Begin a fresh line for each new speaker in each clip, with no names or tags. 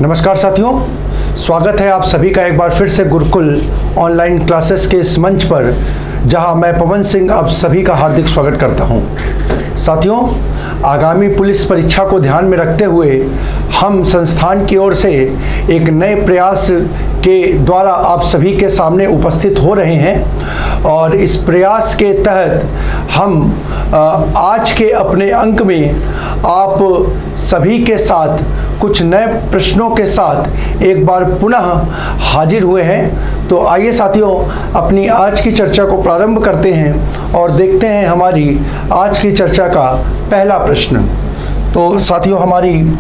नमस्कार साथियों, स्वागत है आप सभी का एक बार फिर से गुरुकुल ऑनलाइन क्लासेस के इस मंच पर, जहां मैं पवन सिंह आप सभी का हार्दिक स्वागत करता हूं। साथियों, आगामी पुलिस परीक्षा को ध्यान में रखते हुए हम संस्थान की ओर से एक नए प्रयास के द्वारा आप सभी के सामने उपस्थित हो रहे हैं और इस प्रयास के तहत हम आज के अपने अंक में आप सभी के साथ कुछ नए प्रश्नों के साथ एक बार पुनः हाजिर हुए हैं। तो आइए साथियों, अपनी आज की चर्चा को प्रारंभ करते हैं और देखते हैं हमारी आज की चर्चा का पहला प्रश्न। तो साथियों, हमारी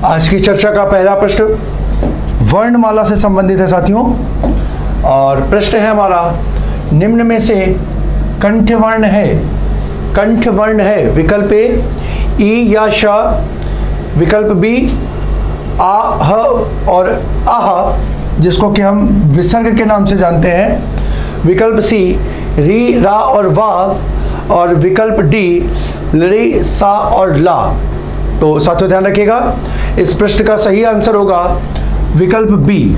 आज की चर्चा का पहला प्रश्न वर्णमाला से संबंधित है साथियों, और प्रश्न है हमारा, निम्न में से कंठवर्ण है विकल्प ए ई या श, विकल्प बी आ ह और आह जिसको कि हम विसर्ग के नाम से जानते हैं, विकल्प सी री रा और वाह, और विकल्प डी री सा और ला। तो साथियों ध्यान रखिएगा, इस प्रश्न का सही आंसर होगा विकल्प बी।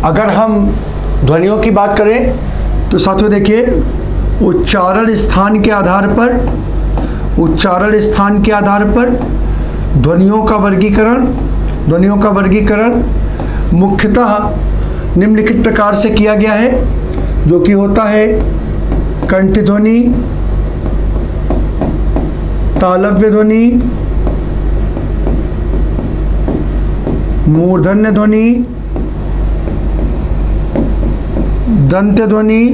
अगर हम ध्वनियों की बात करें तो साथियों देखिए, उच्चारण स्थान के आधार पर ध्वनियों का वर्गीकरण मुख्यतः निम्नलिखित प्रकार से किया गया है, जो कि होता है कंठ ध्वनि, तालव्य ध्वनि, मूर्धन्य ध्वनि, दंत्य ध्वनि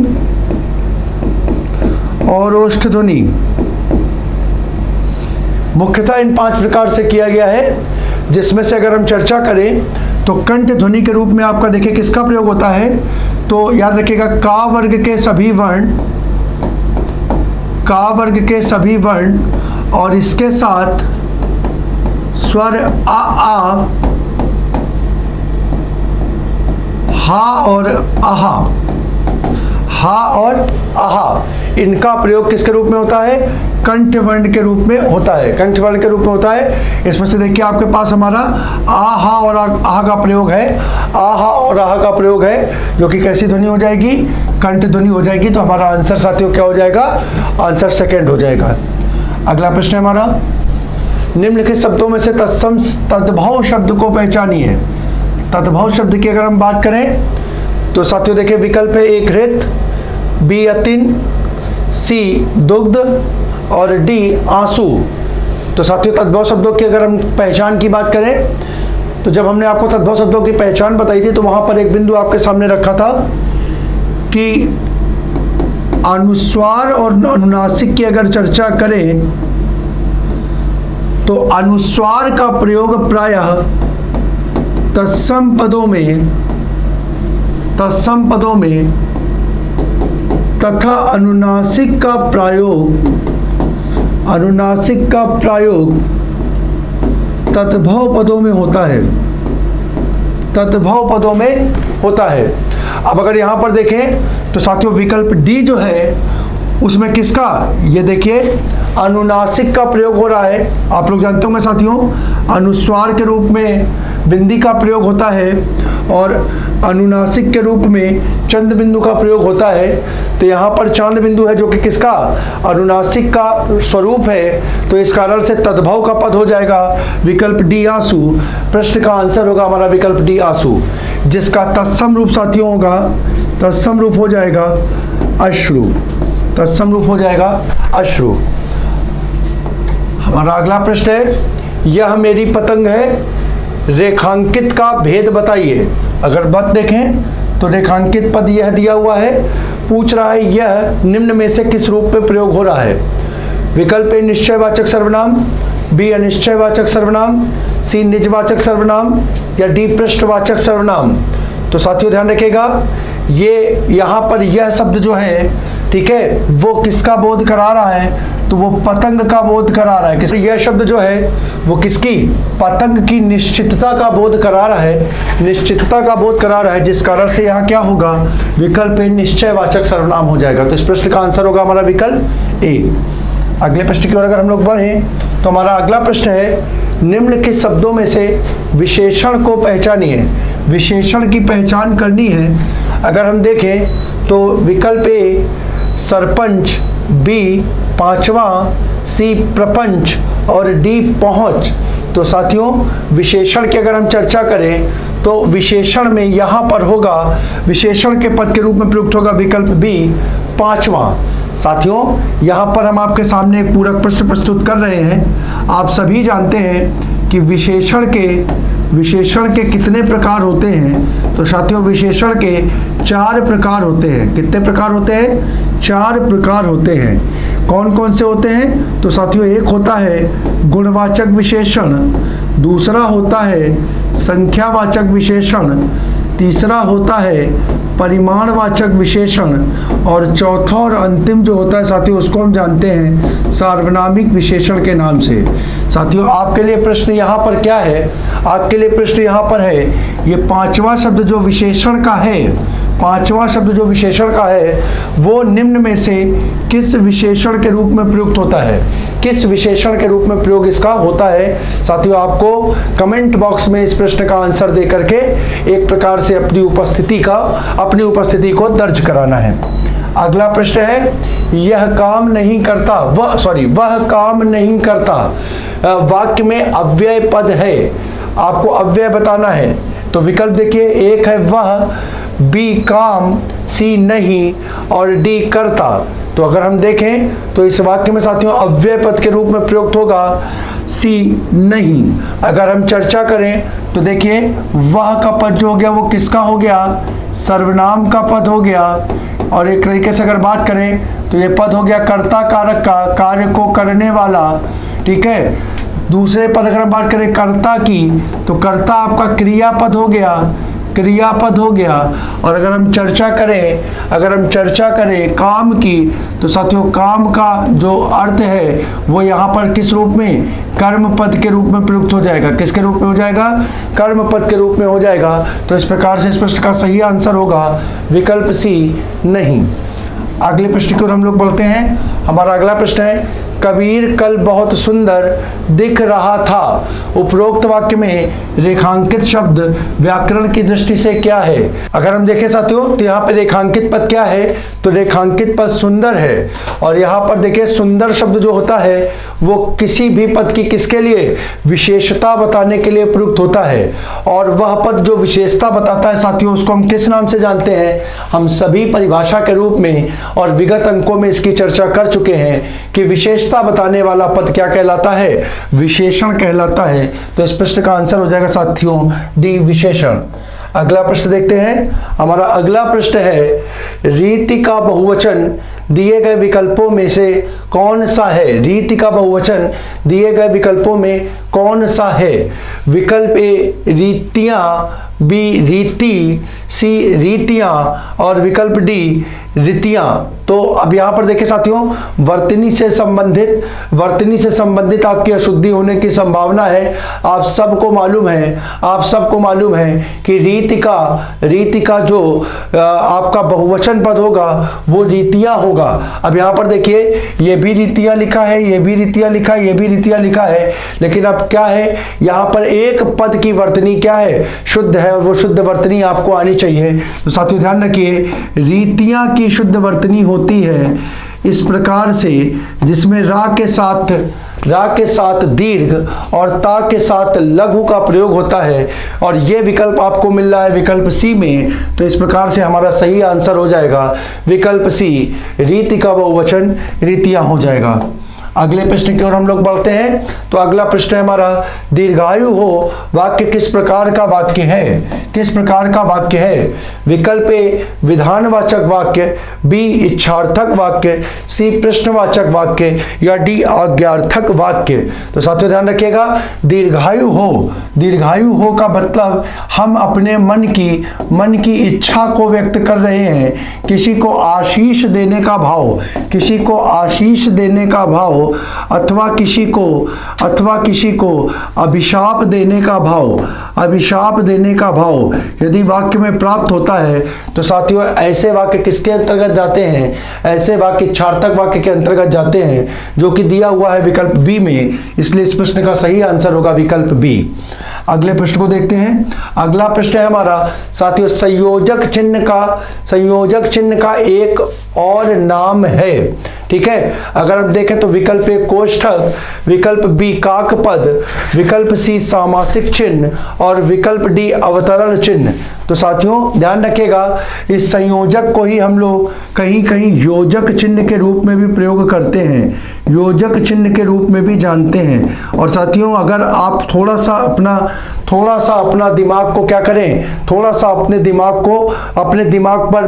और ओष्ठ ध्वनि। मुख्यतः इन 5 प्रकार से किया गया है, जिसमें से अगर हम चर्चा करें तो कंठ ध्वनि के रूप में आपका देखिए किसका प्रयोग होता है। तो याद रखिएगा, का वर्ग के सभी वर्ण और इसके साथ स्वर आ, हा और आहा, इनका प्रयोग किसके रूप में होता है? कंठ वर्ण के रूप में होता है। इसमें से देखिए आपके पास हमारा आहा और आहा का प्रयोग है, जो कि कैसी ध्वनि हो जाएगी? कंठ ध्वनि हो जाएगी। तो हमारा आंसर साथियों क्या हो जाएगा? आंसर सेकंड हो जाएगा। अगला प्रश्न है हमारा, निम्नलिखित शब्दों में से तद्भव शब्द को पहचानिए। तद्भव शब्द की अगर हम बात करें तो साथियों देखिए, विकल्प है ए घृत, बी अतिन, सी दुग्ध और डी आंसू। तो साथियों, तद्भव शब्दों की अगर हम पहचान की बात करें तो जब हमने आपको तद्भव शब्दों की पहचान बताई थी तो वहां पर एक बिंदु आपके सामने रखा था कि अनुस्वार और अनुनासिक की अगर चर्चा करें तो अनुस्वार का प्रयोग प्रायः तत्सम पदों में तथा अनुनासिक का प्रयोग तद्भव पदों में होता है। अब अगर यहाँ पर देखें तो साथियों, विकल्प डी जो है उसमें किसका, ये देखिए अनुनासिक का प्रयोग हो रहा है। आप लोग जानते होंगे साथियों, अनुस्वार के रूप में बिंदी का प्रयोग होता है और अनुनासिक के रूप में चंद बिंदु का प्रयोग होता है। तो यहाँ पर चांद बिंदु है, जो कि किसका? अनुनासिक का स्वरूप है। तो इस कारण से तद्भव का पद हो जाएगा विकल्प डी आंसू। प्रश्न का आंसर होगा हमारा विकल्प डी आंसू, जिसका तत्सम रूप साथियों होगा, तत्सम रूप हो जाएगा अश्रु। हमारा अगला प्रश्न है, यह मेरी पतंग है, रेखांकित का भेद बताइए। अगर बात देखें तो रेखांकित पद यह दिया हुआ है, पूछ रहा है यह निम्न में से किस रूप में प्रयोग हो रहा है। विकल्प ए निश्चयवाचक सर्वनाम, बी अनिश्चयवाचक सर्वनाम, सी निजवाचक सर्वनाम या डी पृष्ठवाचक सर्वनाम। तो साथियों ध्यान रखिएगा, ये यहाँ पर यह शब्द जो है, ठीक है, वो किसका बोध करा रहा है? तो वो पतंग का बोध करा रहा है। यह शब्द जो है वो किसकी? पतंग की निश्चितता का बोध करा रहा है, जिस कारण से यहाँ क्या होगा? विकल्प ए निश्चयवाचक सर्वनाम हो जाएगा। तो इस प्रश्न का आंसर होगा हमारा विकल्प ए। अगले प्रश्न की ओर अगर हम लोग बढ़ें तो हमारा अगला प्रश्न है, निम्न के शब्दों में से विशेषण को पहचानिए। विशेषण की पहचान करनी है। अगर हम देखें तो विकल्प ए सरपंच, बी पांचवा, सी प्रपंच और डी पहुंच। तो साथियों विशेषण की अगर हम चर्चा करें तो विशेषण में यहाँ पर होगा, विशेषण के पद के रूप में प्रयुक्त होगा विकल्प बी पांचवा। साथियों यहाँ पर हम आपके सामने एक पूरक प्रश्न प्रस्तुत कर रहे हैं। आप सभी जानते हैं कि विशेषण के कितने प्रकार होते हैं। तो साथियों विशेषण के 4 प्रकार होते हैं। कितने प्रकार होते हैं? 4 प्रकार होते हैं। कौन कौन से होते हैं? तो साथियों एक होता है गुणवाचक विशेषण, दूसरा होता है संख्यावाचक विशेषण, तीसरा होता है परिमाणवाचक विशेषण और चौथा और अंतिम जो होता है साथियों उसको हम जानते हैं सार्वनामिक विशेषण के नाम से। साथियों आपके लिए प्रश्न यहाँ पर क्या है? आपके लिए प्रश्न यहाँ पर है ये पांचवा शब्द जो विशेषण का है, पांचवा शब्द जो विशेषण का है वो निम्न में से किस विशेषण के रूप में प्रयुक्त होता है? किस विशेषण के रूप में प्रयोग इसका होता है? साथियों आपको कमेंट बॉक्स में इस प्रश्न का आंसर दे करके एक प्रकार से अपनी उपस्थिति को दर्ज कराना है। अगला प्रश्न है वह काम नहीं करता वाक्य में अव्यय पद है, आपको अव्यय बताना है। तो विकल्प देखिए, एक है वह, बी काम, सी नहीं और डी करता। तो अगर हम देखें तो इस वाक्य में साथियों अव्यय पद के रूप में प्रयुक्त होगा सी नहीं। अगर हम चर्चा करें तो देखिए वह का पद जो हो गया वो किसका हो गया? सर्वनाम का पद हो गया। और एक तरीके से अगर बात करें तो ये पद हो गया कर्ता कारक का, कार्य को करने वाला। ठीक है। दूसरे पद अगर हम बात करें कर्ता की तो कर्ता आपका क्रियापद हो गया। और अगर हम चर्चा करें काम की तो साथियों काम का जो अर्थ है वो यहाँ पर किस रूप में? कर्म पद के रूप में प्रयुक्त हो जाएगा। किसके रूप में हो जाएगा? कर्म पद के रूप में हो जाएगा। तो इस प्रकार से इस प्रश्न का सही आंसर होगा विकल्प सी नहीं। अगले प्रश्न की ओर हम लोग बढ़ते हैं। हमारा अगला प्रश्न है कबीर कल बहुत सुंदर दिख रहा था। उपरोक्त वाक्य में रेखांकित शब्द व्याकरण की दृष्टि से क्या है? अगर हम देखें साथियों तो यहाँ पे रेखांकित पद क्या है? तो रेखांकित पद सुंदर है। और यहाँ पर देखिए सुंदर शब्द जो होता है वो किसी भी पद की किसके लिए? विशेषता बताने के लिए प्रयुक्त होता है। और वह पद जो विशेषता बताता है साथियों उसको हम किस नाम से जानते हैं? हम सभी परिभाषा के रूप में और विगत अंकों में इसकी चर्चा कर चुके हैं कि विशेषता बताने वाला पद क्या कहलाता है? विशेषण कहलाता है। तो इस प्रश्न का आंसर हो जाएगा साथियों डी विशेषण। अगला प्रश्न देखते हैं। हमारा अगला प्रश्न है रीति का बहुवचन दिए गए विकल्पों में से कौन सा है? रीति का बहुवचन दिए गए विकल्पों में कौन सा है? विकल्प ए रीतियां, बी रीति, सी रीतियां और विकल्प डी रीतियां। तो अब यहाँ पर देखिए साथियों वर्तनी से संबंधित आपकी अशुद्धि होने की संभावना है। आप सबको मालूम है कि रीति का जो आपका बहुवचन पद होगा वो रीतियां होगा। अब यहाँ पर देखिए ये भी रीतियां लिखा है, ये भी रीतियां लिखा है, ये भी रीतियां लिखा है, लेकिन अब क्या है यहाँ पर एक पद की वर्तनी क्या है? शुद्ध है और वो शुद्ध वर्तनी आपको आनी चाहिए। तो साथियों ध्यान रखिए रीतियां की शुद्ध वर्तनी होती है इस प्रकार से जिसमें रा के साथ दीर्घ और ता के साथ लघु का प्रयोग होता है। और ये विकल्प आपको मिल रहा है विकल्प सी में। तो इस प्रकार से हमारा सही आंसर हो जाएगा विकल्प सी, रीति का बहुवचन रीतियां हो जाएगा। अगले प्रश्न की ओर हम लोग बढ़ते हैं। तो अगला प्रश्न है हमारा दीर्घायु हो वाक्य किस प्रकार का वाक्य है? विकल्प ए विधानवाचक वाक्य, बी इच्छार्थक वाक्य, सी प्रश्नवाचक वाक्य या डी आज्ञार्थक वाक्य। तो साथियों ध्यान रखिएगा दीर्घायु हो का मतलब हम अपने मन की इच्छा को व्यक्त कर रहे हैं। किसी को आशीष देने का भाव अथवा किसी को अभिशाप देने का भाव यदि वाक्य में प्राप्त होता है तो साथियों ऐसे वाक्य किसके अंतर्गत जाते हैं? ऐसे वाक्य इच्छार्थक वाक्य के अंतर्गत जाते हैं, जो कि दिया हुआ है विकल्प बी में। इसलिए इस प्रश्न का सही आंसर होगा विकल्प बी। अगले प्रश्न को देखते हैं। अगला प्रश्न है हमारा साथियों, संयोजक चिन्ह का एक और नाम है। ठीक है, अगर हम देखें तो विकल्प ए कोष्ठक, विकल्प बी काकपद, विकल्प सी सामासिक चिन्ह और विकल्प डी अवतरण चिन्ह। तो साथियों ध्यान रखिएगा, इस संयोजक को ही हम लोग कहीं कहीं योजक चिन्ह के रूप में भी प्रयोग करते हैं, योजक चिन्ह के रूप में भी जानते हैं। और साथियों अगर आप थोड़ा सा अपना दिमाग को क्या करें, थोड़ा सा अपने दिमाग पर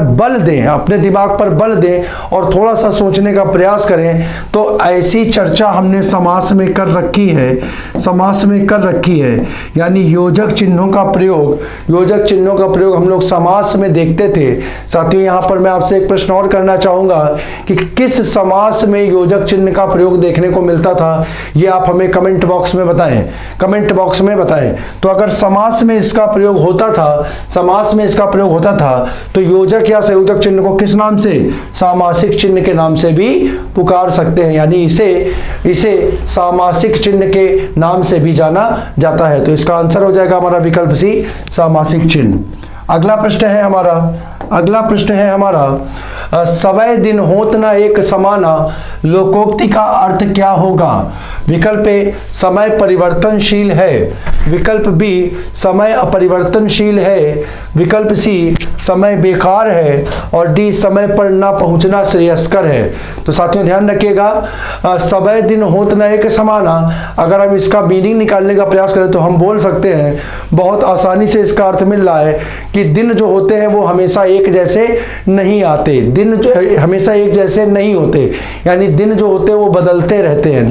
बल दें और थोड़ा सा सोचने का प्रयास करें, तो ऐसी चर्चा हमने समास में कर रखी है। यानी योजक चिन्हों का प्रयोग हम लोग समास में देखते थे। साथियों यहाँ पर मैं आपसे एक प्रश्न और करना चाहूंगा कि किस समास में योजक चिन्ह का प्रयोग देखने को मिलता था, ये आप हमें कमेंट बॉक्स में बताएं। तो अगर समास में इसका प्रयोग होता था तो योजक या संयोजक चिन्ह को किस नाम से? सामासिक चिन्ह के नाम से भी पुकार सकते हैं, यानी इसे सामासिक चिन्ह के नाम से भी जाना जाता है। तो इसका आंसर हो जाएगा हमारा विकल्प सी, सामासिक चिन्ह। अगला प्रश्न है हमारा सवै दिन होत न एक समाना, लोकोक्ति का अर्थ क्या होगा? विकल्प ए समय परिवर्तनशील है, विकल्प बी समय अपरिवर्तनशील है, विकल्प सी समय बेकार है और डी समय पर ना पहुंचना श्रेयस्कर है। तो साथियों ध्यान रखिएगा, सवै दिन होत न एक समाना, अगर हम इसका मीनिंग निकालने का प्रयास करें तो हम बोल सकते हैं, बहुत आसानी से इसका अर्थ मिल रहा है कि दिन जो होते हैं वो हमेशा एक जैसे नहीं आते, दिन जो हमेशा एक जैसे नहीं होते, यानी दिन जो होते हैं वो बदलते रहते हैं।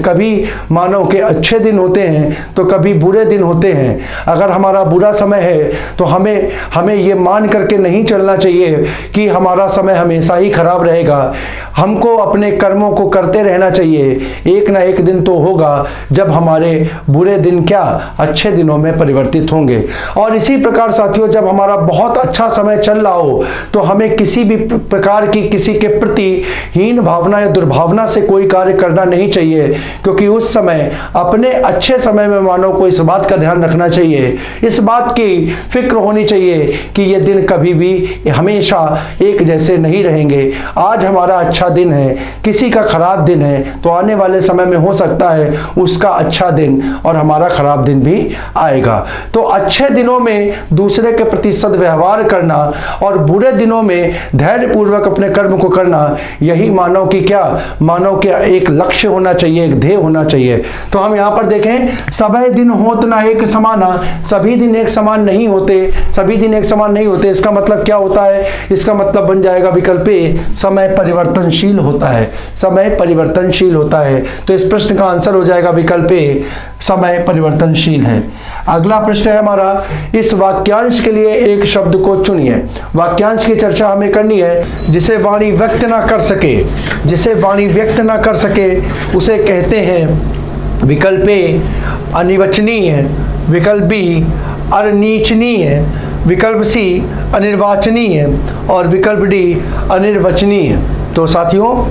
कभी मानो के अच्छे दिन होते हैं तो कभी बुरे दिन होते हैं। अगर हमारा बुरा समय है तो हमें ये मान करके नहीं चलना चाहिए कि हमारा समय हमेशा ही खराब रहेगा। हमको अपने कर्मों को करते रहना चाहिए, एक ना एक दिन तो होगा जब हमारे बुरे दिन क्या अच्छे दिनों में परिवर्तित होंगे। और इसी प्रकार साथियों जब हमारा बहुत अच्छा समय चल रहा हो तो हमें किसी भी प्रकार की किसी के प्रति हीन भावना या दुर्भावना से कोई कार्य करना नहीं चाहिए, क्योंकि उस समय अपने अच्छे समय में मानव को इस बात का ध्यान रखना चाहिए, इस बात की फिक्र होनी चाहिए कि ये दिन कभी भी हमेशा एक जैसे नहीं रहेंगे। आज हमारा अच्छा दिन है, किसी का खराब दिन है, तो आने वाले समय में हो सकता है उसका अच्छा दिन और हमारा खराब दिन भी आएगा। तो अच्छे दिनों में दूसरे के प्रति सद्व्यवहार करना और बुरे दिनों में धैर्यपूर्वक अपने कर्म को करना, यही मानव के एक लक्ष्य होना चाहिए, एक ध्येय होना चाहिए। तो हम यहाँ पर देखें, सभी दिन होत ना एक समाना, सभी दिन एक समान नहीं होते। इसका मतलब क्या होता है? इसका मतलब बन जाएगा विकल्प ए, समय परिवर्तनशील होता है। तो इस प्रश्न का आंसर हो जाएगा विकल्प ए, समय परिवर्तनशील है। अगला प्रश्न है हमारा, इस वाक्यांश के लिए एक शब्द को चुनिए। वाक्यांश की चर्चा हमें करनी है, जिसे वाणी व्यक्त ना कर सके उसे कहते हैं विकल्प ए अनिवचनीय, विकल्प बी अनिर्वचनीय, विकल्प सी अनिर्वाचनीय और विकल्प डी अनिर्वचनीय। तो साथियों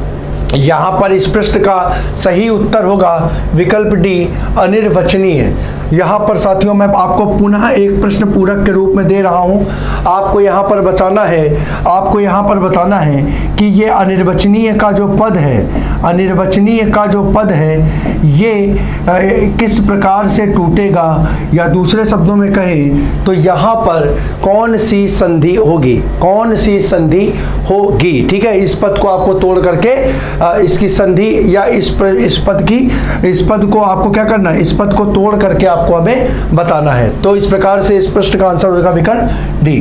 यहाँ पर इस प्रश्न का सही उत्तर होगा विकल्प डी अनिर्वचनीय। यहाँ पर साथियों मैं आपको पुनः एक प्रश्न पूरक के रूप में दे रहा हूँ। आपको यहाँ पर बताना है कि ये अनिर्वचनीय का जो पद है ये किस प्रकार से टूटेगा, या दूसरे शब्दों में कहें तो यहाँ पर कौन सी संधि होगी। ठीक है, इस पद को आपको तोड़ करके इसकी संधि या इस पद को आपको क्या करना है, इस पद को तोड़ करके आपको हमें बताना है। तो इस प्रकार से इस प्रश्न का आंसर होगा विकल्प डी।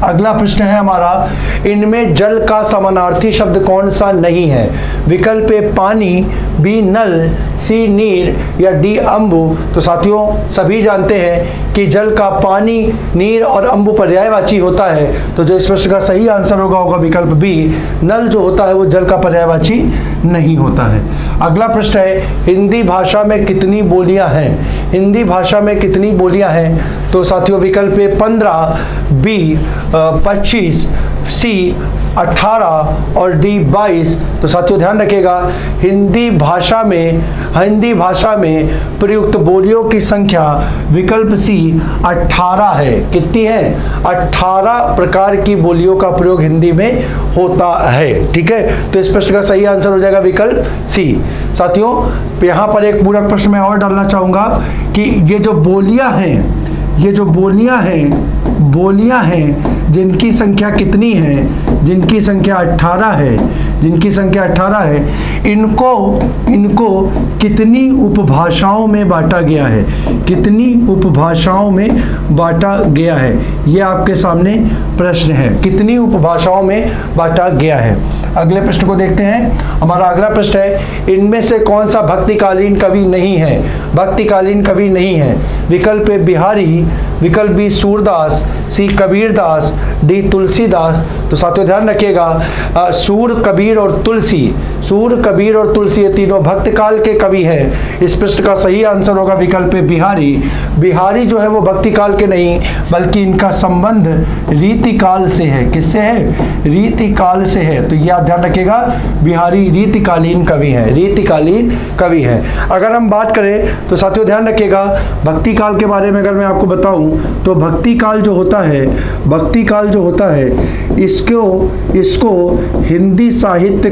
अगला प्रश्न है हमारा, इनमें जल का समानार्थी शब्द कौन सा नहीं है? विकल्प ए ए पानी, बी नल, सी नीर या डी अम्बु। तो साथियों सभी जानते हैं कि जल का पानी, नीर और अम्बु पर्यायवाची होता है। तो जो इस प्रश्न का सही आंसर होगा विकल्प बी, नल जो होता है वो जल का पर्यायवाची नहीं होता है। अगला प्रश्न है, हिंदी भाषा में कितनी बोलियां हैं? हिंदी भाषा में कितनी बोलियां हैं? तो साथियों विकल्प ए 15, बी 25, सी 18 और डी 22। तो साथियों ध्यान रखिएगा, हिंदी भाषा में प्रयुक्त बोलियों की संख्या विकल्प सी 18 है। कितनी है? 18 प्रकार की बोलियों का प्रयोग हिंदी में होता है। ठीक है, तो इस प्रश्न का सही आंसर हो जाएगा विकल्प सी। साथियों यहाँ पर एक पूरक प्रश्न मैं और डालना चाहूँगा कि ये जो बोलियां हैं जिनकी संख्या कितनी है? जिनकी संख्या 18 है, इनको कितनी उपभाषाओं में बांटा गया है? कितनी उपभाषाओं में बांटा गया है? ये आपके सामने प्रश्न है, कितनी उपभाषाओं में बांटा गया है। अगले प्रश्न को देखते हैं। हमारा अगला प्रश्न है, इनमें से कौन सा भक्तिकालीन कवि नहीं है? भक्तिकालीन कवि नहीं है। विकल्प ए बिहारी, विकल्प बी सूरदास, सी कबीरदास, डी तुलसीदास। तो साथियों ध्यान रखिएगा, सूर कबीर और तुलसी ये तीनों भक्त काल के कवि हैं। इस प्रश्न का सही आंसर होगा विकल्प ए बिहारी। बिहारी जो है वो भक्ति काल के नहीं, बल्कि इनका संबंध रीति काल से है। किससे है? रीति काल से है। तो ये आप ध्यान रखिएगा, बिहारी रीतिकालीन कवि है। अगर हम बात करें तो साथियों ध्यान रखिएगा, भक्ति काल के बारे में अगर मैं आपको बताऊं तो भक्ति काल जो होता है इसको हिंदी साहित्य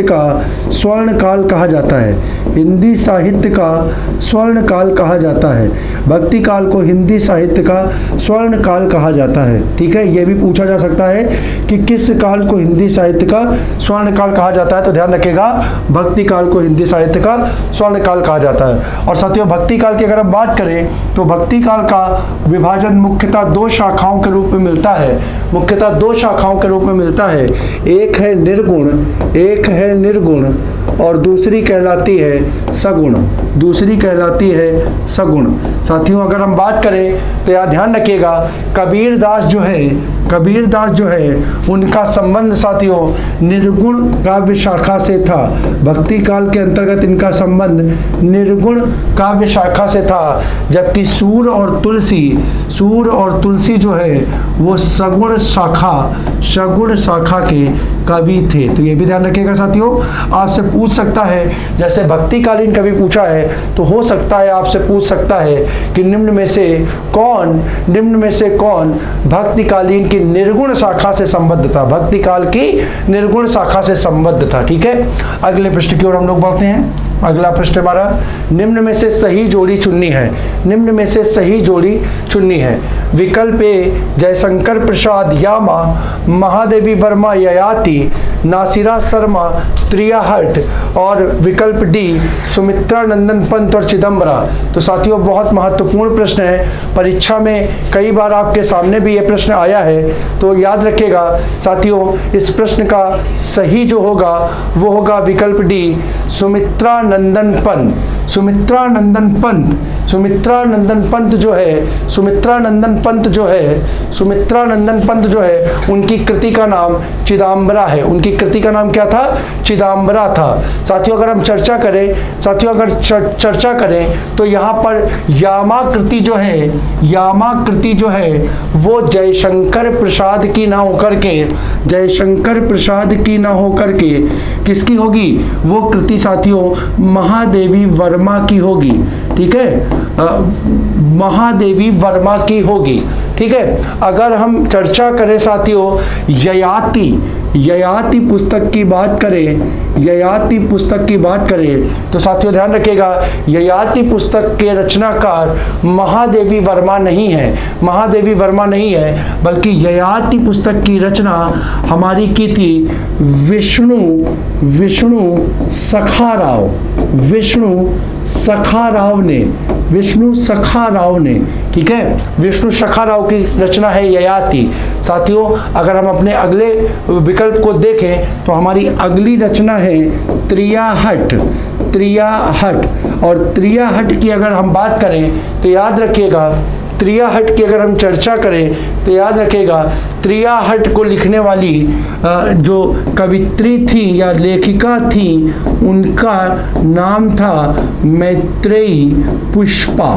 का स्वर्ण काल कहा जाता है। हिंदी साहित्य का स्वर्ण काल कहा जाता है। भक्ति काल को हिंदी साहित्य का स्वर्ण काल कहा जाता है। ठीक है, यह भी पूछा जा सकता है कि किस काल को हिंदी साहित्य का स्वर्ण काल कहा जाता है। तो ध्यान रखिएगा, भक्ति काल को हिंदी साहित्य का स्वर्ण काल कहा जाता है। और साथियों भक्ति काल की अगर हम बात करें तो भक्ति काल का विभाजन मुख्यतः दो शाखाओं के रूप में मिलता है। एक है निर्गुण और दूसरी कहलाती है सगुण। साथियों अगर हम बात करें तो यार ध्यान रखिएगा, कबीरदास जो है उनका संबंध साथियों निर्गुण काव्य शाखा से था। भक्ति काल के अंतर्गत इनका संबंध निर्गुण काव्य शाखा से था, जबकि सूर और तुलसी जो है वो सगुण शाखा के कवि थे। तो ये भी ध्यान रखिएगा साथियों, आपसे पूछ सकता है, जैसे भक्तिकालीन कवि पूछा है तो हो सकता है आपसे पूछ सकता है कि निम्न में से कौन भक्तिकालीन की निर्गुण शाखा से संबद्ध था। भक्ति काल की निर्गुण शाखा से संबद्ध था। ठीक है, अगले प्रश्न की ओर हम लोग बढ़ते हैं। अगला प्रश्न हमारा, निम्न में से सही जोड़ी चुननी है। विकल्प ए जयशंकर प्रसाद यामा, महादेवी वर्मा ययाति, नासिरा शर्मा त्रियाहट और विकल्प डी सुमित्रा नंदन पंत और चिदम्बरा। तो साथियों बहुत महत्वपूर्ण प्रश्न है, परीक्षा में कई बार आपके सामने भी ये प्रश्न आया है। तो याद रखिएगा साथियों, इस प्रश्न का सही जो होगा वो होगा विकल्प डी सुमित्रा नंदन पंत जो है उनकी कृति का नाम चिदम्बरा है। उनकी कृति का नाम क्या था? चिदम्बरा था। साथियों अगर हम चर्चा करें तो यहाँ पर यामा कृति जो है वो जयशंकर प्रसाद की ना होकर के किसकी होगी? वो कृति साथियों महादेवी वर्मा की होगी। ठीक है, महादेवी वर्मा की होगी। ठीक है, अगर हम चर्चा करें साथियों ययाति पुस्तक की बात करें तो साथियों ध्यान रखिएगा, ययाति पुस्तक के रचनाकार महादेवी वर्मा नहीं है, बल्कि ययाति पुस्तक की रचना हमारी की थी विष्णु सखा राव ने, विष्णु सखा राव ने, ठीक है, विष्णु सखा राव की रचना है ययाति। साथियों अगर हम अपने अगले विकल्प को देखें तो हमारी अगली रचना है त्रियाहट, त्रियाहट। और त्रियाहट की अगर हम बात करें तो याद रखिएगा, त्रियाहट की अगर हम चर्चा करें तो याद रखिएगा, त्रियाहट को लिखने वाली जो कवित्री थी या लेखिका थी उनका नाम था मैत्रेयी पुष्पा,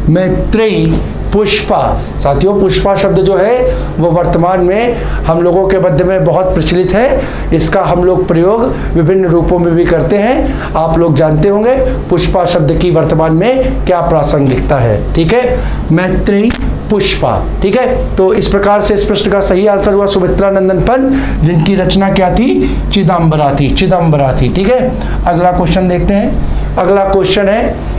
मैत्रेयी पुष्पा। साथियों पुष्पा शब्द जो है वो वर्तमान में हम लोगों के मध्य में बहुत प्रचलित है। इसका हम लोग प्रयोग विभिन्न रूपों में भी करते हैं। आप लोग जानते होंगे पुष्पा शब्द की वर्तमान में क्या प्रासंगिकता है, ठीक है, मैत्रेयी पुष्पा, ठीक है। तो इस प्रकार से इस प्रश्न का सही आंसर हुआ सुमित्रा नंदन पंत, जिनकी रचना क्या थी, चिदंबरा थी, चिदंबरा थी, ठीक है। अगला क्वेश्चन देखते हैं। अगला क्वेश्चन है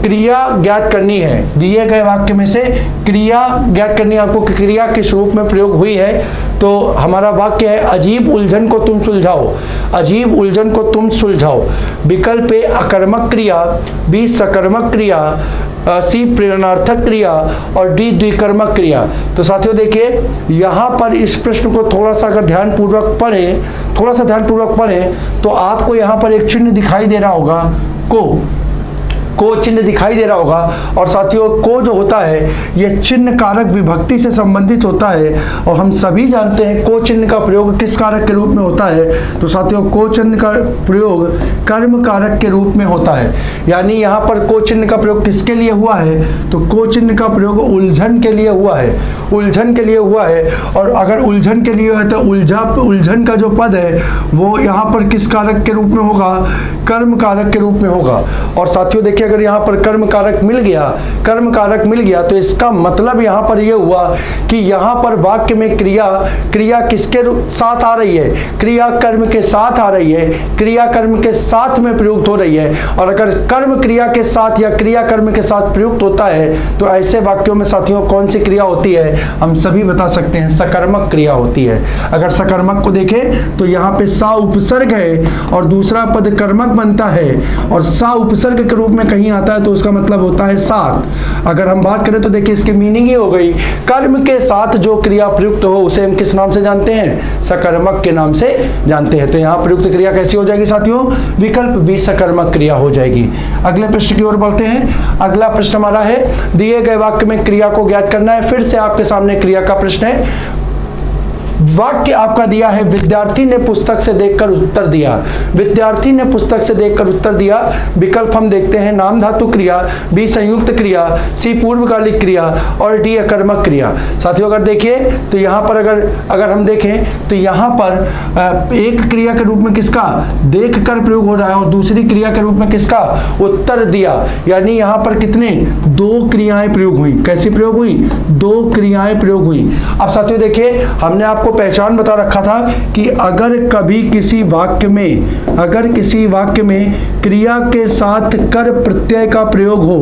क्रिया ज्ञात करनी है, दिए गए वाक्य में से क्रिया ज्ञात करनी है आपको, क्रिया किस रूप में प्रयोग हुई है। तो हमारा वाक्य है अजीब उलझन को तुम सुलझाओ, अजीब उलझन को तुम सुलझाओ। विकल्प ए अकर्मक क्रिया, बी सकर्मक क्रिया, सी प्रेरणार्थक क्रिया और डी द्विकर्मक क्रिया। तो साथियों देखिए यहाँ पर इस प्रश्न को थोड़ा सा अगर ध्यानपूर्वक पढ़ें, थोड़ा सा ध्यानपूर्वक पढ़ें तो आपको यहाँ पर एक चिन्ह दिखाई दे रहा होगा, को चिन्ह दिखाई दे रहा होगा। और साथियों को जो होता है ये चिन्ह कारक विभक्ति से संबंधित होता है और हम सभी जानते हैं को चिन्ह का प्रयोग किस कारक के रूप में होता है। तो साथियों को चिन्ह का प्रयोग कर्म कारक के रूप में होता है। यानी यहाँ पर को चिन्ह का प्रयोग किसके लिए हुआ है, तो को चिन्ह का प्रयोग उलझन के लिए हुआ है, उलझन के लिए हुआ है। और अगर उलझन के लिए है तो उलझन का जो पद है वो यहाँ पर किस कारक के रूप में होगा, कर्म कारक के रूप में होगा। और साथियों देखिए अगर यहाँ पर कर्म कारक मिल गया, कर्म कारक मिल गया तो इसका मतलब यहाँ पर यह हुआ कि यहाँ पर वाक्य में क्रिया किसके साथ आ रही है, क्रिया कर्म के साथ आ रही है, क्रिया कर्म के साथ में प्रयुक्त हो रही है। और अगर कर्म क्रिया के साथ या क्रिया कर्म के साथ प्रयुक्त होता है तो ऐसे वाक्यों में साथियों कौन सी क्रिया होती है, हम सभी बता सकते हैं सकर्मक क्रिया होती है। अगर सकर्मक को देखें तो यहाँ पे सा उपसर्ग है और दूसरा पद कर्मक बनता है और सा उपसर्ग के रूप में कहीं आता है तो उसका मतलब होता है साथ। अगर हम बात करें तो देखिए इसकी मीनिंग ही हो गई कर्म के साथ जो क्रिया प्रयुक्त हो उसे हम किस नाम से जानते हैं, सकर्मक के नाम से जानते हैं। तो यहाँ प्रयुक्त क्रिया कैसी हो जाएगी साथियों, विकल्प बी सकर्मक क्रिया हो जाएगी। अगले प्रश्न की ओर बढ़ते हैं। अगला प्रश्न हमारा है दिए गए वाक्य में क्रिया को ज्ञात करना है। फिर से आपके सामने क्रिया का प्रश्न है। वाक्य आपका दिया है विद्यार्थी ने पुस्तक से देखकर उत्तर दिया, विद्यार्थी ने पुस्तक से देखकर उत्तर दिया। विकल्प हम देखते हैं नाम धातु क्रिया, बी संयुक्त क्रिया, सी पूर्वकालिक क्रिया और डी अकर्मक क्रिया। साथियों अगर देखिए तो यहाँ पर अगर हम देखें तो यहाँ पर एक क्रिया के रूप में किसका देखकर प्रयोग हो रहा है और दूसरी क्रिया के रूप में किसका उत्तर दिया। यानी यहाँ पर कितने दो क्रियाएं प्रयोग हुई, कैसी प्रयोग हुई, दो क्रियाएं प्रयोग हुई। अब साथियों देखिए हमने आपको पहचान बता रखा था कि अगर कभी किसी वाक्य में क्रिया के साथ कर प्रत्यय का प्रयोग हो,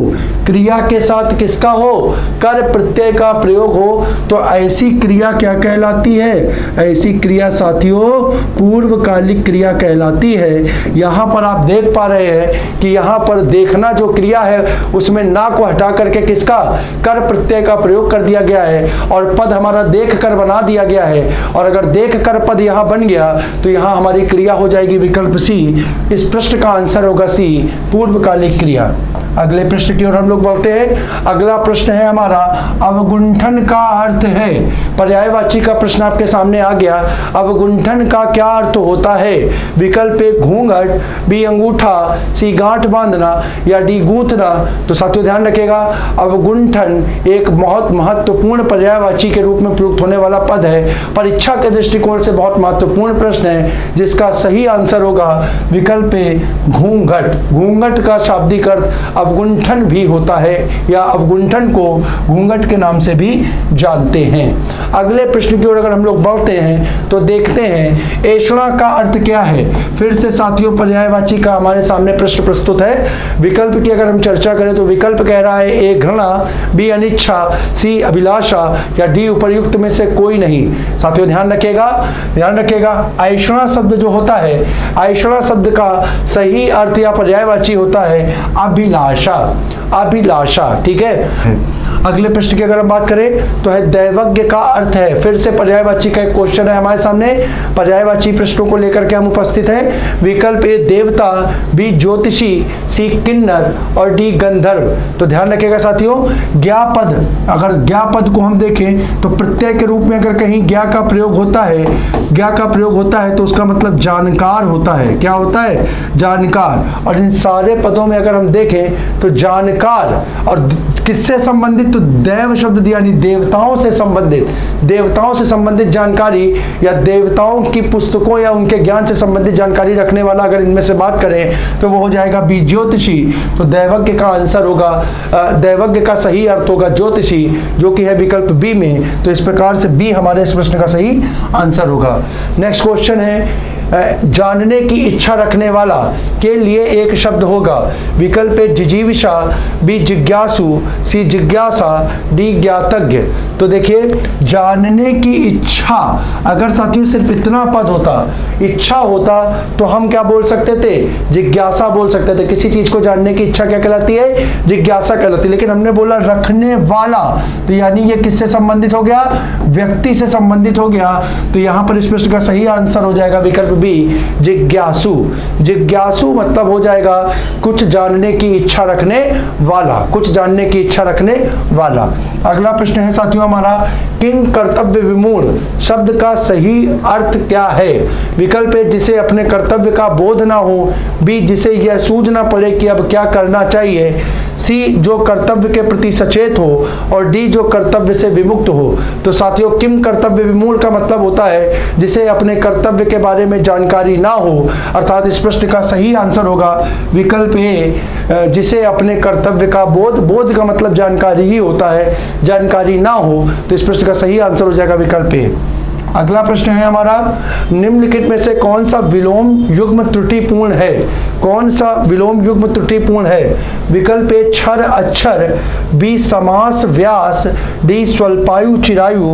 क्रिया के साथ किसका हो, कर प्रत्यय का प्रयोग हो, तो ऐसी क्रिया क्या कहलाती है, ऐसी क्रिया साथियों पूर्वकालिक क्रिया कहलाती है। यहाँ पर आप देख पा रहे हैं कि यहाँ पर देखना जो क्रिया है उसमें ना को हटा करके किसका कर प्रत्यय का प्रयोग कर दिया गया है और पद हमारा देख कर बना दिया गया है। और अगर देख कर पद यहां बन गया तो यहां हमारी क्रिया हो जाएगी विकल्प सी। इस प्रश्न का आंसर होगा सी पूर्वकालिक क्रिया। अगले प्रश्न की ओर हम लोग बढ़ते हैं। अगला प्रश्न है हमारा अवगुंठन का अर्थ है। पर्यायवाची का प्रश्न आपके सामने आ गया। अवगुंठन का क्या अर्थ होता है, विकल्प ए घूंघट, बी अंगूठा, सी गांठ बांधना या डी गूंथना। तो साथियों ध्यान रखिएगा अवगुंठन एक बहुत महत्वपूर्ण पर्यायवाची के रूप में प्रयुक्त होने वाला पद है। परीक्षा के दृष्टिकोण से बहुत महत्वपूर्ण प्रश्न है जिसका सही आंसर होगा विकल्प ए घूंघट। घूंघट का शाब्दिक अर्थ अवगुंठन भी होता है या अवगुंठन को घूंघट के नाम से भी जानते हैं। अगले प्रश्न की ओर अगर हम लोग बढ़ते हैं तो देखते हैं ऐषणा का अर्थ क्या है। फिर से साथियों पर्यायवाची का हमारे सामने प्रश्न प्रस्तुत है। विकल्प की अगर हम चर्चा करें तो विकल्प कह रहा है ए घृणा, बी अनिच्छा, सी अभिलाषा या डी उपर्युक्त में से कोई नहीं। साथियों ध्यान रखिएगा ऐषणा शब्द जो होता है, ऐषणा शब्द का सही अर्थ या पर्यायवाची होता है अभिलाषा। ठीक है। अगले प्रश्न की अगर हम बात करें तो है दैवज्ञ का अर्थ है, फिर से पर्यायवाची का एक क्वेश्चन है हमारे सामने, पर्यायवाची प्रश्नों को लेकर के हम उपस्थित हैं। विकल्प ए देवता, बी ज्योतिषी, सी किन्नर और डी गंधर्व। तो ध्यान रखिएगा साथियों, ज्ञापद, अगर ज्ञापद को हम देखें तो प्रत्यय के रूप में अगर कहीं ज्ञा का प्रयोग होता है तो उसका मतलब जानकार होता है। क्या होता है? जानकार। और इन सारे पदों में अगर हम देखें तो जानकार और किससे संबंधित, तो देव शब्द दिया, यानी देवताओं से संबंधित जानकारी या देवताओं की पुस्तकों या उनके ज्ञान से संबंधित जानकारी रखने वाला अगर इनमें से बात करें तो वो हो जाएगा बी ज्योतिषी। तो दैवज्ञ का आंसर होगा, दैवज्ञ का सही अर्थ होगा ज्योतिषी, जो कि है विकल्प बी में। तो इस प्रकार से बी हमारे इस प्रश्न का सही आंसर होगा। नेक्स्ट क्वेश्चन है जानने की इच्छा रखने वाला के लिए एक शब्द होगा। विकल्प ए जिजीविषा, बी जिज्ञासु, सी जिज्ञासा, डी ज्ञातज्ञ। तो देखिए जानने की इच्छा, अगर साथियों सिर्फ इतना पद होता, इच्छा होता, तो हम क्या बोल सकते थे? जिज्ञासा बोल सकते थे। किसी चीज को जानने की इच्छा क्या कहलाती है? जिज्ञासा कहलाती है। लेकिन हमने बोला रखने वाला, तो यानी ये किससे संबंधित हो गया? व्यक्ति से संबंधित हो गया। तो यहां पर इस प्रश्न का सही आंसर हो जाएगा विकल्प बी जिज्ञासु। जिज्ञासु मतलब हो जाएगा कुछ जानने की इच्छा रखने वाला, कुछ जानने की इच्छा रखने वाला। अगला प्रश्न है साथियों हमारा, किं कर्तव्य विमूढ़ शब्द का सही अर्थ क्या है? विकल्प है जिसे अपने कर्तव्य का बोध ना हो, बी जिसे यह सूझना पड़े कि अब क्या करना चाहिए, सी जो कर्तव्य के प्रति सचेत हो और डी जो कर्तव्य से विमुक्त हो। तो साथियों किम कर्तव्य विमूढ़ का मतलब होता है जिसे अपने कर्तव्य के बारे में जानकारी ना हो, अर्थात इस प्रश्न का सही आंसर होगा विकल्प ए जिसे अपने कर्तव्य का बोध का मतलब जानकारी ही होता है, जानकारी ना हो। तो इस प्रश्न का सही आंसर हो जाएगा विकल्प ए। अगला प्रश्न है हमारा, निम्नलिखित में से कौन सा विलोम युग्म त्रुटिपूर्ण है? कौन सा विलोम युग्म त्रुटिपूर्ण है? विकल्प ए क्षर अक्षर, बी समास व्यास, डी स्वल्पायु चिरायु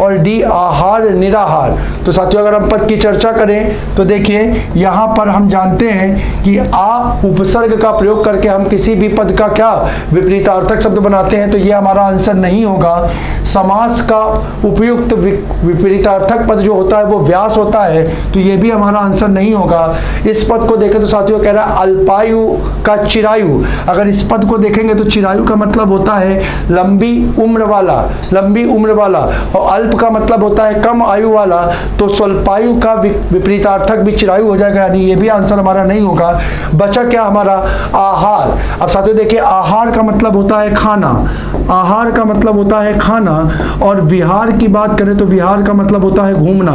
और डी आहार निराहार। तो साथियों अगर हम पद की चर्चा करें तो देखिए यहाँ पर हम जानते हैं कि आ उपसर्ग का प्रयोग करके हम किसी भी पद का क्या विपरीतार्थक शब्द बनाते हैं, तो ये हमारा आंसर नहीं होगा। समास का उपयुक्त विपरीतार्थक पद जो होता है वो व्यास होता है, तो ये भी हमारा आंसर नहीं होगा। इस पद को देखें तो साथियों कह रहा है अल्पायु का चिरायु। अगर इस पद को देखेंगे तो चिरायु का मतलब होता है लंबी उम्र वाला, लंबी उम्र वाला, और अल्प का मतलब होता है कम आयु वाला। तो स्वल्पायु का विपरीतार्थक भी चिरायु हो जाएगा, यानी ये भी आंसर हमारा नहीं होगा। बचा क्या हमारा? आहार। अब साथियों देखिए आहार का मतलब होता है खाना, आहार का मतलब होता है खाना, और विहार की बात करें तो विहार का मतलब होता है घूमना,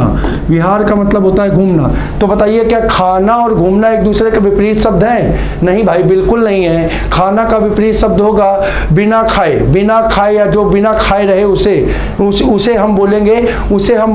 विहार का मतलब होता है घूमना। तो बताइए क्या खाना और घूमना एक दूसरे के विपरीत शब्द हैं? नहीं भाई, बिल्कुल नहीं है। खाना का विपरीत शब्द होगा बिना खाए, बिना खाए या जो बिना खाए रहे उसे हम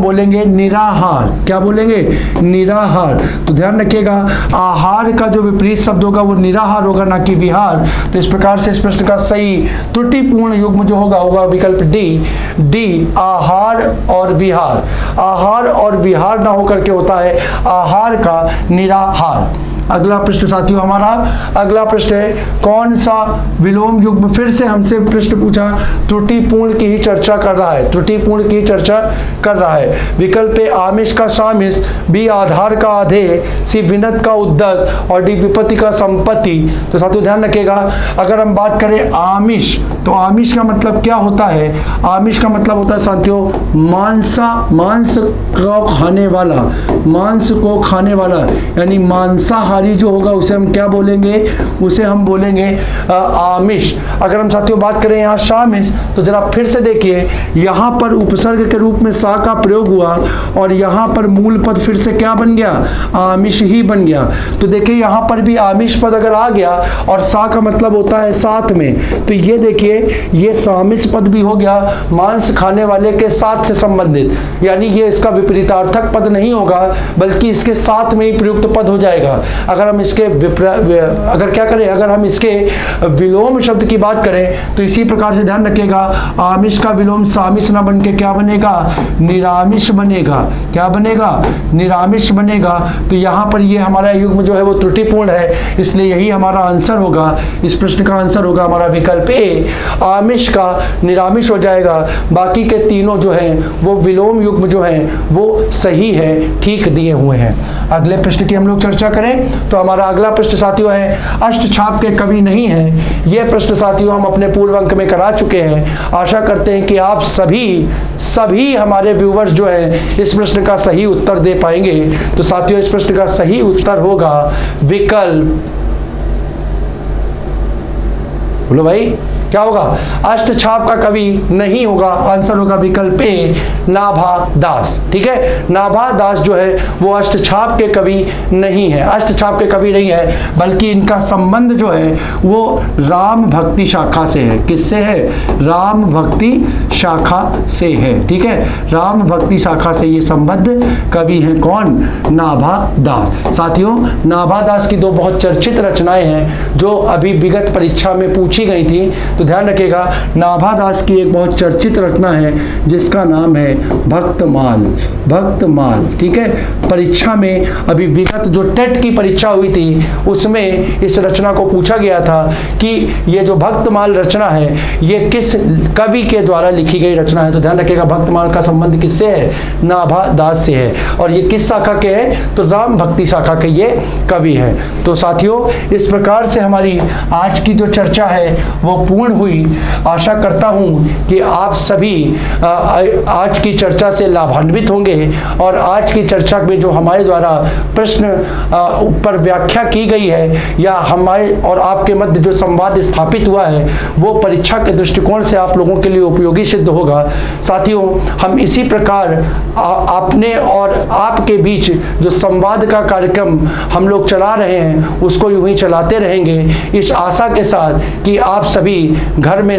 बोलेंगे निराहार। क्या बोलेंगे? निराहार। तो ध्यान रखिएगा आहार का जो विपरीत शब्द होगा वो निराहार होगा, ना कि विहार। तो इस प्रकार से इस प्रश्न का सही त्रुटिपूर्ण युग्म जो होगा विकल्प डी आहार और विहार। आहार और विहार ना होकर के होता है आहार का निराहार। अगला प्रश्न साथियों हमारा, अगला प्रश्न है कौन सा विलोम युग्म, फिर से हमसे प्रश्न पूछा त्रुटिपूर्ण की ही चर्चा कर रहा है, त्रुटिपूर्ण की चर्चा कर रहा है। विकल्प ए आमिष का सामिष, बी आधार का आधे, सी विनत का उद्दत और डी विपत्ति का संपत्ति। तो साथियों ध्यान रखिएगा अगर हम बात करें आमिष, तो आमिष का मतलब क्या होता है? आमिष का मतलब होता है साथियों मांस को खाने वाला, मांस को खाने वाला, यानी मांसाहारी जो होगा उसे हम क्या बोलेंगे? उसे हम बोलेंगे आमिष। अगर हम साथियों बात करें यहाँ शामिष, तो जरा फिर से देखिए यहाँ पर उपसर्ग के रूप में सा का प्रयोग हुआ और यहाँ पर मूल पद फिर से क्या बन गया? आमिष ही बन गया। तो देखिए यहाँ पर भी आमिष पद अगर आ गया और सा का मतलब होता है साथ में, तो ये देखिए ये सामिष पद भी हो गया मांस खाने वाले के साथ से संबंधित, यानी ये इसका विपरीतार्थक पद नहीं होगा बल्कि इसके साथ में ही प्रयुक्त पद हो जाएगा। अगर हम इसके अगर क्या करें, अगर हम इसके विलोम शब्द की बात करें तो इसी प्रकार से ध्यान रखिएगा, आमिष का विलोम सामिष ना बन के क्या बनेगा, निरामिष बनेगा। क्या बनेगा, निरामिष बनेगा। तो यहाँ पर ये हमारा युग्म जो है वो त्रुटिपूर्ण है, इसलिए यही हमारा आंसर होगा। इस प्रश्न का आंसर होगा हमारा विकल्प ए, आमिष का निरामिष हो जाएगा। बाकी के तीनों जो हैं वो विलोम युग्म जो हैं वो सही है, ठीक दिए हुए हैं। अगले प्रश्न की हम लोग चर्चा करें तो हमारा अगला प्रश्न साथियों है, अष्टछाप के कवि नहीं है। यह प्रश्न साथियों हम अपने पूर्व अंक में करा चुके हैं। आशा करते हैं कि आप सभी हमारे व्यूवर्स जो हैं इस प्रश्न का सही उत्तर दे पाएंगे। तो साथियों इस प्रश्न का सही उत्तर होगा विकल्प, बोलो भाई क्या होगा, अष्टछाप का कवि नहीं होगा। आंसर होगा विकल्प ए, नाभा दास। ठीक है, नाभा दास जो है वो अष्टछाप के कवि नहीं है, अष्टछाप के कवि नहीं है, बल्कि इनका संबंध जो है वो राम भक्ति शाखा से है। किससे है, राम भक्ति शाखा से है। ठीक है, राम भक्ति शाखा से ये संबद्ध कवि है। कौन, नाभा दास। साथियों नाभा दास की दो बहुत चर्चित रचनाएं हैं जो अभी विगत परीक्षा में पूछी गई थी। तो ध्यान रखिएगा, नाभा दास की एक बहुत चर्चित रचना है जिसका नाम है भक्तमाल। भक्तमाल, ठीक है, परीक्षा में अभी विगत जो टेट की परीक्षा हुई थी उसमें इस रचना को पूछा गया था कि ये जो भक्तमाल रचना है ये किस कवि के द्वारा लिखी गई रचना है। तो ध्यान रखिएगा भक्तमाल का संबंध किससे है, नाभा दास से है, और ये किस शाखा के है, तो राम भक्ति शाखा के ये कवि है। तो साथियों इस प्रकार से हमारी आज की जो चर्चा है वो पूर्ण हुई। आशा करता हूं कि आप सभी आज की चर्चा से लाभान्वित होंगे और आज की चर्चा में जो हमारे द्वारा प्रश्न पर व्याख्या की गई है या हमारे और आपके मध्य जो संवाद स्थापित हुआ है वो परीक्षा के दृष्टिकोण से आप लोगों के लिए उपयोगी सिद्ध होगा। साथियों हम इसी प्रकार अपने और आपके बीच जो संवाद का कार्यक्रम हम लोग चला रहे हैं उसको यूं ही चलाते रहेंगे, इस आशा के साथ कि आप सभी घर में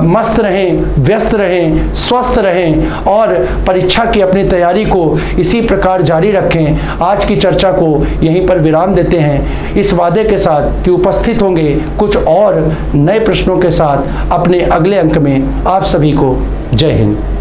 मस्त रहें, व्यस्त रहें, स्वस्थ रहें और परीक्षा की अपनी तैयारी को इसी प्रकार जारी रखें। आज की चर्चा को यहीं पर विराम देते हैं इस वादे के साथ कि उपस्थित होंगे कुछ और नए प्रश्नों के साथ अपने अगले अंक में। आप सभी को जय हिंद।